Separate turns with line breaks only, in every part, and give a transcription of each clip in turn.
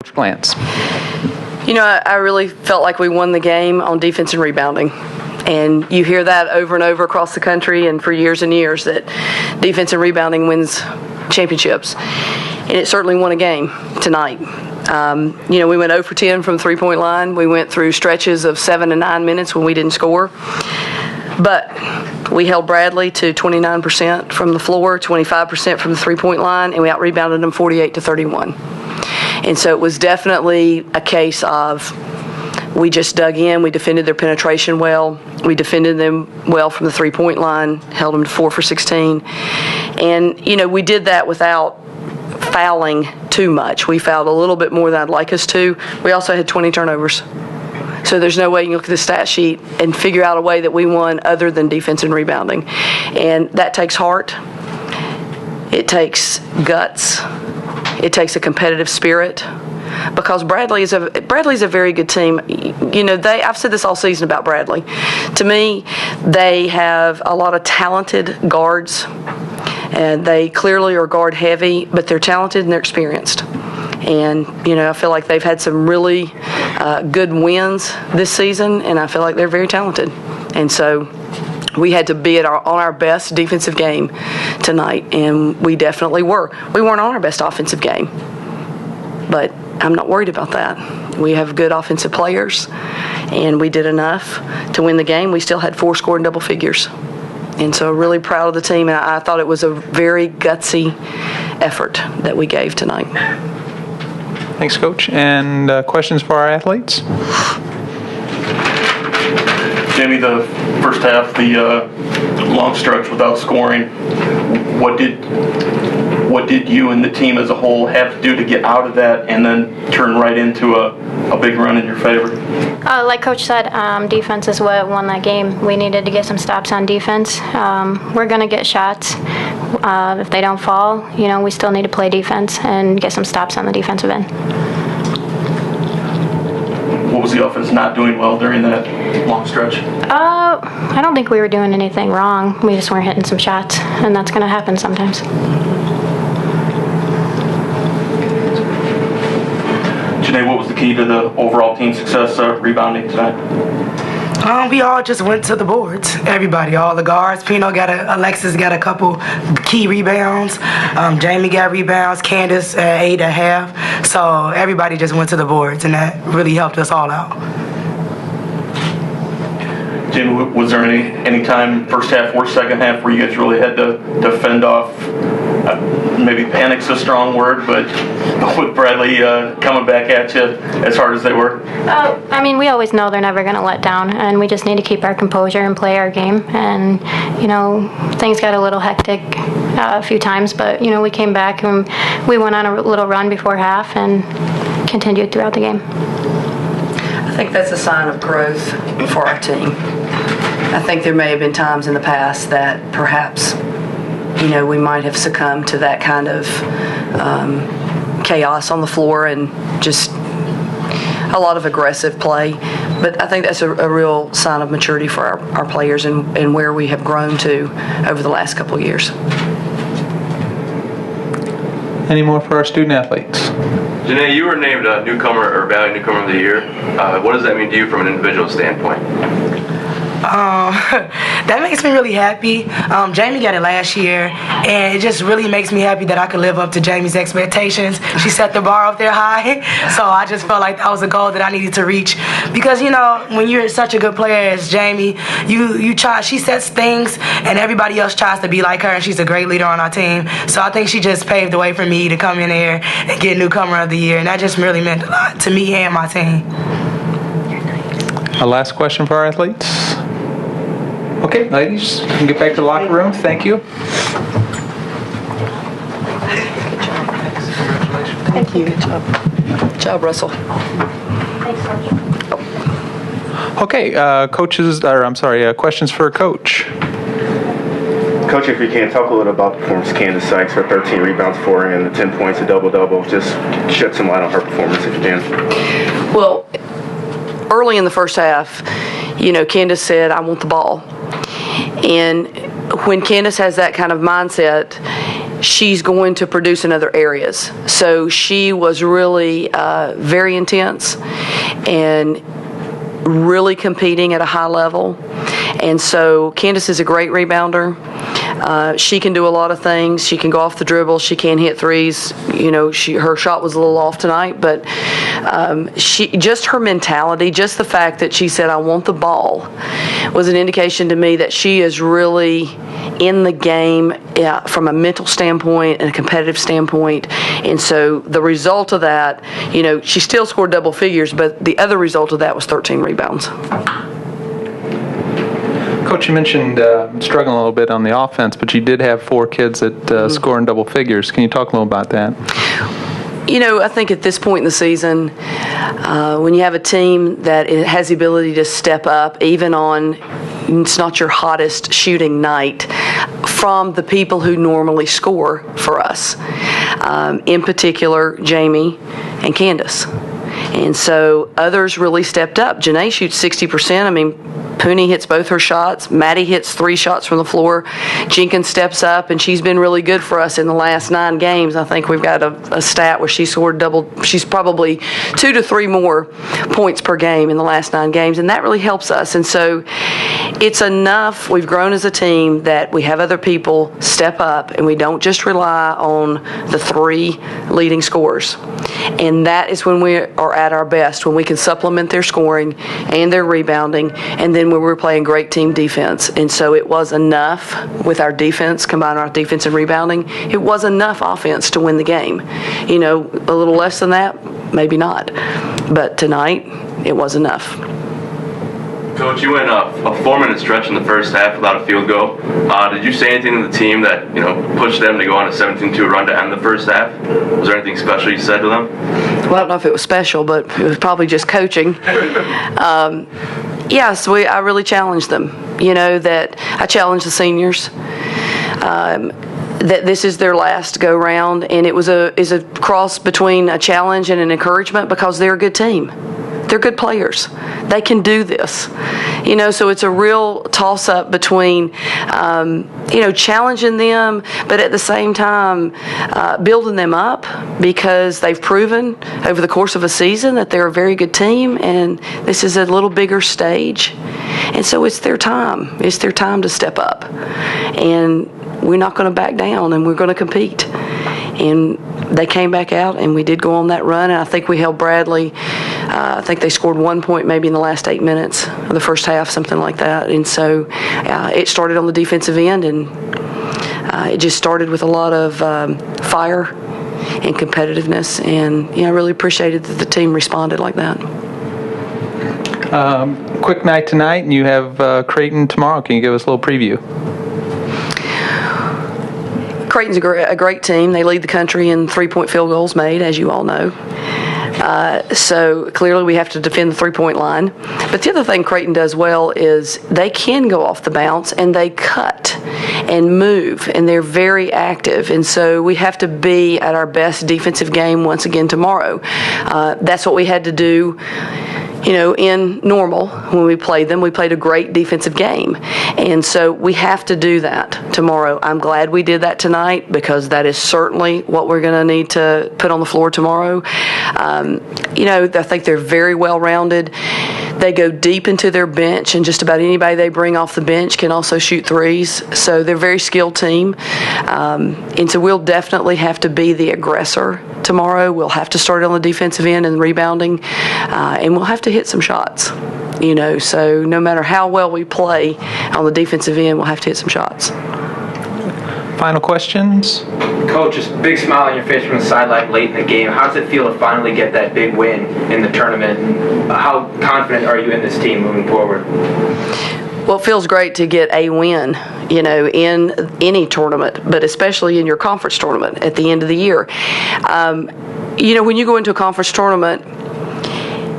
Glance.
I really felt like we won the game on defense and rebounding. And you hear that over and over across the country and for years and years that defense and rebounding wins championships. And it certainly won a game tonight. We went 0 for 10 from the three-point line. We went through stretches of 7 and 9 minutes when we didn't score. But we held Bradley to 29% from the floor, 25% from the three-point line, and we out-rebounded them 48-31. And so it was definitely a case of we just dug in, we defended their penetration well, we defended them well from the three-point line, held them to 4 for 16. And, we did that without fouling too much. We fouled a little bit more than I'd like us to. We also had 20 turnovers. So there's no way you can look at the stat sheet and figure out a way that we won other than defense and rebounding. And that takes heart. It takes guts. It takes a competitive spirit, because Bradley's a very good team. I've said this all season about Bradley. To me, they have a lot of talented guards, and they clearly are guard heavy, but they're talented and they're experienced. And, I feel like they've had some really good wins this season, and I feel like they're very talented. And so we had to be on our best defensive game tonight, and we definitely were. We weren't on our best offensive game, but I'm not worried about that. We have good offensive players, and we did enough to win the game. We still had 4 scored in double figures. And so really proud of the team, and I thought it was a very gutsy effort that we gave tonight.
Thanks, Coach. And questions for our athletes?
Jamie, the first half, the long stretch without scoring, what did you and the team as a whole have to do to get out of that and then turn right into a big run in your favor?
Like Coach said, defense is what won that game. We needed to get some stops on defense. We're going to get shots. If they don't fall, we still need to play defense and get some stops on the defensive end.
What was the offense not doing well during that long stretch?
I don't think we were doing anything wrong. We just weren't hitting some shots, and that's going to happen sometimes.
Janae, what was the key to the overall team success rebounding tonight?
We all just went to the boards. Everybody, all the guards. Alexis got a couple key rebounds. Jamie got rebounds. Candace 8 at half. So everybody just went to the boards, and that really helped us all out.
Jamie, was there any time first half or second half where you guys really had to fend off? Maybe panic's a strong word, but with Bradley coming back at you as hard as they were?
We always know they're never going to let down, and we just need to keep our composure and play our game. And, things got a little hectic a few times, but, we came back and we went on a little run before half and continued throughout the game.
I think that's a sign of growth for our team. I think there may have been times in the past that perhaps we might have succumbed to that kind of chaos on the floor and just a lot of aggressive play. But I think that's a real sign of maturity for our players and where we have grown to over the last couple of years.
Any more for our student athletes?
Janae, you were named newcomer or Valley Newcomer of the Year. What does that mean to you from an individual standpoint?
That makes me really happy. Jamie got it last year, and it just really makes me happy that I could live up to Jamie's expectations. She set the bar up there high, so I just felt like that was a goal that I needed to reach. Because when you're such a good player as Jamie, she sets things, and everybody else tries to be like her, and she's a great leader on our team. So I think she just paved the way for me to come in there and get newcomer of the year, and that just really meant a lot to me and my team.
A last question for our athletes? Okay, ladies, you can get back to the locker room. Thank you.
Thank you. Good job, Russell.
Thanks, Coach.
Okay, questions for Coach.
Coach, if you can, talk a little about the performance of Candace Sykes, her 13 rebounds for her and the 10 points, a double-double. Just shed some light on her performance if you can.
Well, early in the first half, Candace said, "I want the ball." And when Candace has that kind of mindset, she's going to produce in other areas. So she was really very intense and really competing at a high level. And so Candace is a great rebounder. She can do a lot of things. She can go off the dribble. She can hit threes. Her shot was a little off tonight, but just her mentality, just the fact that she said, "I want the ball," was an indication to me that she is really in the game from a mental standpoint and a competitive standpoint. And so the result of that, she still scored double figures, but the other result of that was 13 rebounds.
Coach, you mentioned struggling a little bit on the offense, but you did have 4 kids that score in double figures. Can you talk a little about that?
I think at this point in the season, when you have a team that has the ability to step up, even on it's not your hottest shooting night, from the people who normally score for us, in particular Jamie and Candace. And so others really stepped up. Janae shoots 60%. Pooney hits both her shots. Maddie hits 3 shots from the floor. Jenkins steps up, and she's been really good for us in the last 9 games. I think we've got a stat where she scored double. She's probably 2 to 3 more points per game in the last 9 games, and that really helps us. And so it's enough. We've grown as a team that we have other people step up, and we don't just rely on the 3 leading scorers. And that is when we are at our best, when we can supplement their scoring and their rebounding, and then when we're playing great team defense. And so it was enough with our defense, combining our defense and rebounding. It was enough offense to win the game. A little less than that, maybe not. But tonight, it was enough.
Coach, you went a 4-minute stretch in the first half without a field goal. Did you say anything to the team that pushed them to go on a 17-2 run to end the first half? Was there anything special you said to them?
Well, I don't know if it was special, but it was probably just coaching. Yes, I really challenged them. That I challenged the seniors. That this is their last go round, and it was a cross between a challenge and an encouragement because they're a good team. They're good players. They can do this. So it's a real toss-up between, challenging them, but at the same time, building them up because they've proven over the course of a season that they're a very good team, and this is a little bigger stage. And so it's their time. It's their time to step up. And we're not going to back down, and we're going to compete. And they came back out, and we did go on that run, and I think we held Bradley. I think they scored 1 point maybe in the last 8 minutes of the first half, something like that. And so it started on the defensive end, and it just started with a lot of fire and competitiveness. And I really appreciated that the team responded like that.
Quick night tonight, and you have Creighton tomorrow. Can you give us a little preview?
Creighton's a great team. They lead the country in 3-point field goals made, as you all know. So clearly we have to defend the 3-point line. But the other thing Creighton does well is they can go off the bounce and they cut and move, and they're very active. And so we have to be at our best defensive game once again tomorrow. That's what we had to do. In normal, when we played them, we played a great defensive game. And so we have to do that tomorrow. I'm glad we did that tonight because that is certainly what we're going to need to put on the floor tomorrow. I think they're very well-rounded. They go deep into their bench, and just about anybody they bring off the bench can also shoot threes. So they're a very skilled team. And so we'll definitely have to be the aggressor tomorrow. We'll have to start on the defensive end and rebounding, and we'll have to hit some shots. So no matter how well we play on the defensive end, we'll have to hit some shots.
Final questions?
Coach, just big smile on your face from the sideline late in the game. How does it feel to finally get that big win in the tournament? And how confident are you in this team moving forward?
Well, it feels great to get a win, in any tournament, but especially in your conference tournament at the end of the year. When you go into a conference tournament,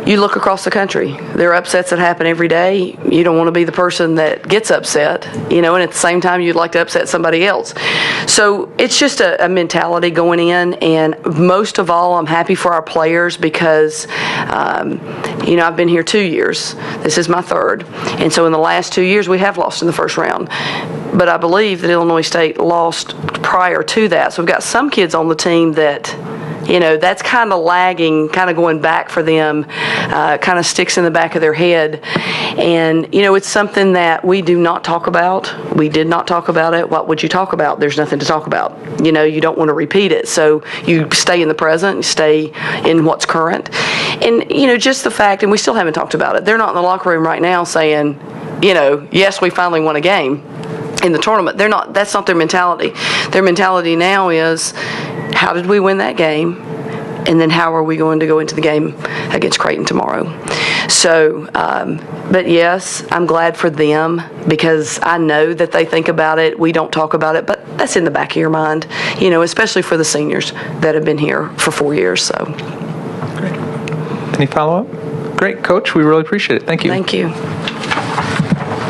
you look across the country. There are upsets that happen every day. You don't want to be the person that gets upset, and at the same time you'd like to upset somebody else. So it's just a mentality going in, and most of all, I'm happy for our players because, I've been here 2 years. This is my third. And so in the last 2 years, we have lost in the first round. But I believe that Illinois State lost prior to that. So we've got some kids on the team that, that's kind of lagging, kind of going back for them, kind of sticks in the back of their head. And, it's something that we do not talk about. We did not talk about it. What would you talk about? There's nothing to talk about. You don't want to repeat it. So you stay in the present, you stay in what's current. And, just the fact, and we still haven't talked about it, they're not in the locker room right now saying, yes, we finally won a game in the tournament. That's not their mentality. Their mentality now is, how did we win that game? And then how are we going to go into the game against Creighton tomorrow? So, but yes, I'm glad for them because I know that they think about it. We don't talk about it, but that's in the back of your mind, especially for the seniors that have been here for 4 years. So,
Great. Any follow-up? Great, Coach. We really appreciate it. Thank you.
Thank you.